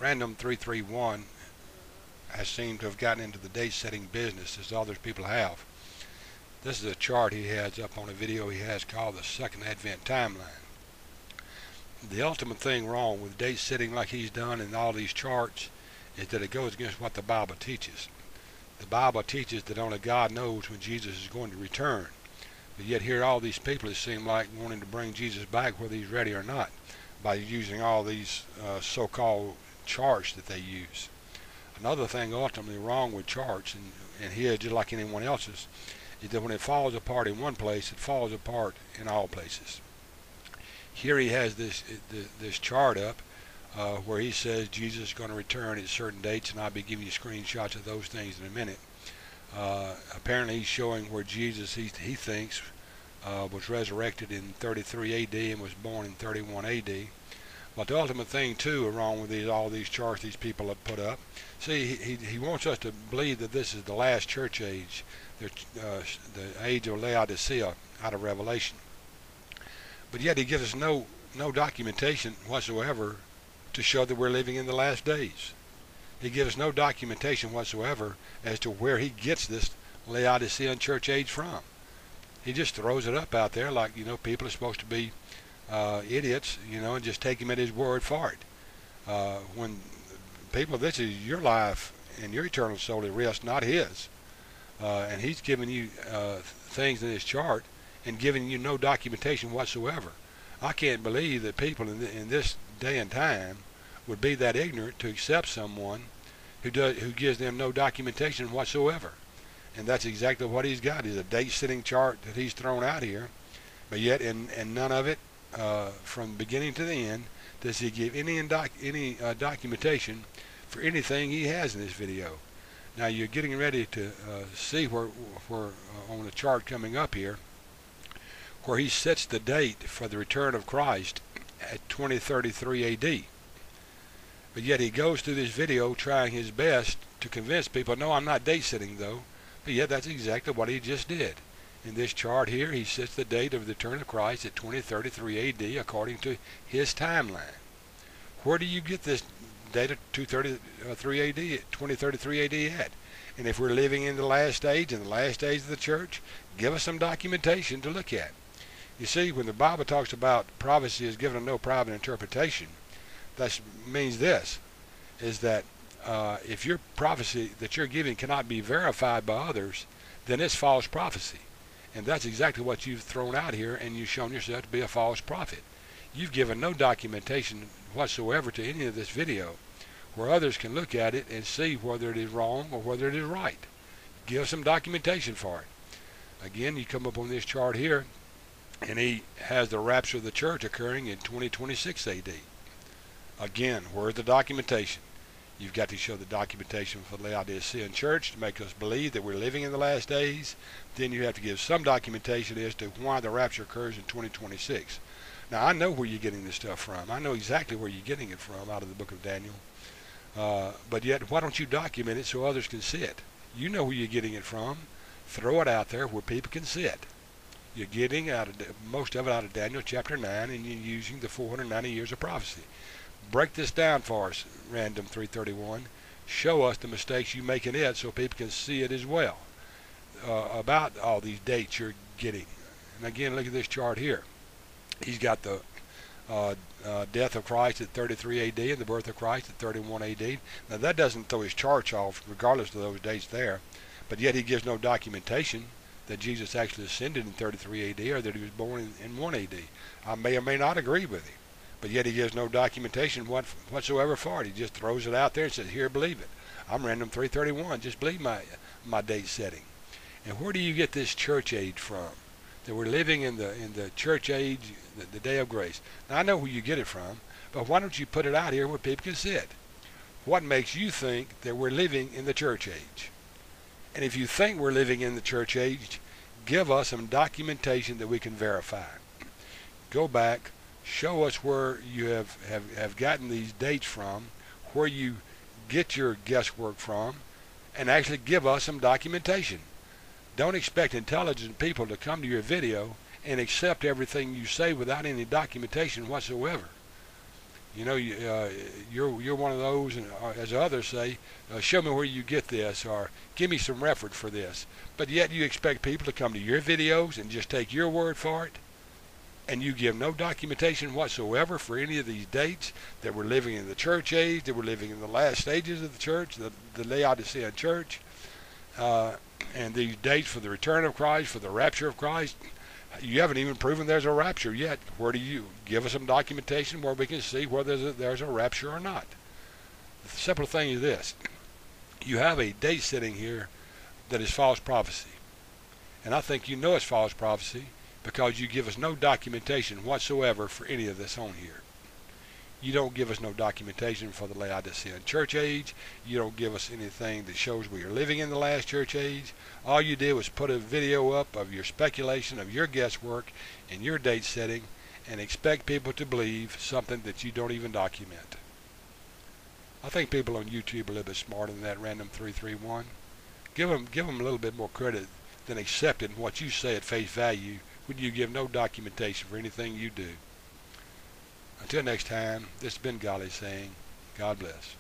Random331 has seemed to have gotten into the date setting business as others people have. This is a chart he has up on a video he has called the Second Advent Timeline. The ultimate thing wrong with date setting like he's done in all these charts is that it goes against what the Bible teaches. The Bible teaches that only God knows when Jesus is going to return. But yet here all these people, it seem like, wanting to bring Jesus back whether he's ready or not by using all these so-called charts that they use. Another thing ultimately wrong with charts, and his just like anyone else's, is that when it falls apart in one place, it falls apart in all places. Here he has this chart up where he says Jesus is going to return at certain dates, and I'll be giving you screenshots of those things in a minute. Apparently he's showing where Jesus, he thinks, was resurrected in 33 AD and was born in 31 AD. But the ultimate thing too wrong with all these charts these people have put up, see, he wants us to believe that this is the last church age, the age of Laodicea out of Revelation. But yet he gives us no documentation whatsoever to show that we're living in the last days. He gives us no documentation whatsoever as to where he gets this Laodicean church age from. He just throws it up out there like, people are supposed to be idiots, and just take him at his word for it. When people, this is your life and your eternal soul at risk, not his. And he's giving you things in his chart and giving you no documentation whatsoever. I can't believe that people in this day and time would be that ignorant to accept someone who gives them no documentation whatsoever. And that's exactly what he's got, is a date-setting chart that he's thrown out here. But yet, in none of it, from beginning to the end, does he give any documentation for anything he has in this video. Now you're getting ready to see where on the chart coming up here, where he sets the date for the return of Christ at 2033 AD. But yet he goes through this video trying his best to convince people, no, I'm not date setting though. But yet that's exactly what he just did. In this chart here, he sets the date of the return of Christ at 2033 AD according to his timeline. Where do you get this date of 2033 AD at? And if we're living in the last age, in the last days of the church, give us some documentation to look at. You see, when the Bible talks about prophecy is given a no private interpretation, that means this, is that if your prophecy that you're giving cannot be verified by others, then it's false prophecy. And that's exactly what you've thrown out here, and you've shown yourself to be a false prophet. You've given no documentation whatsoever to any of this video where others can look at it and see whether it is wrong or whether it is right. Give some documentation for it. Again, you come up on this chart here, and he has the rapture of the church occurring in 2026 AD. Again, where's the documentation? You've got to show the documentation for the Laodicean church to make us believe that we're living in the last days. Then you have to give some documentation as to why the rapture occurs in 2026. Now, I know where you're getting this stuff from. I know exactly where you're getting it from out of the book of Daniel. But yet, why don't you document it so others can see it? You know where you're getting it from. Throw it out there where people can see it. You're getting most of it out of Daniel chapter 9, and you're using the 490 years of prophecy. Break this down for us, Random331. Show us the mistakes you make in it so people can see it as well about all these dates you're getting. And again, look at this chart here. He's got the death of Christ at 33 AD and the birth of Christ at 31 AD. Now that doesn't throw his charts off regardless of those dates there, but yet he gives no documentation that Jesus actually ascended in 33 AD or that he was born in 1 AD. I may or may not agree with him, but yet he gives no documentation whatsoever for it. He just throws it out there and says, here, believe it. I'm Random331. Just believe my date setting. And where do you get this church age from? That we're living in the church age, the day of grace. Now, I know where you get it from, but why don't you put it out here where people can see it? What makes you think that we're living in the church age? And if you think we're living in the church age, give us some documentation that we can verify. Go back, show us where you have gotten these dates from, where you get your guesswork from, and actually give us some documentation. Don't expect intelligent people to come to your video and accept everything you say without any documentation whatsoever. You know, you're one of those, and as others say, show me where you get this, or give me some reference for this. But yet you expect people to come to your videos and just take your word for it, and you give no documentation whatsoever for any of these dates that we're living in the church age, that we're living in the last stages of the church, the Laodicean church, and these dates for the return of Christ, for the rapture of Christ. You haven't even proven there's a rapture yet. Where do you give us some documentation where we can see whether there's a rapture or not? The simple thing is this: you have a date setting here that is false prophecy, and I think you know it's false prophecy because you give us no documentation whatsoever for any of this on here. You don't give us no documentation for the Laodicean church age. You don't give us anything that shows we are living in the last church age. All you did was put a video up of your speculation, of your guesswork, and your date setting, and expect people to believe something that you don't even document. I think people on YouTube are a little bit smarter than that, Random331. Give them a little bit more credit than accepting what you say at face value when you give no documentation for anything you do. Until next time, this has been Golly saying, God bless.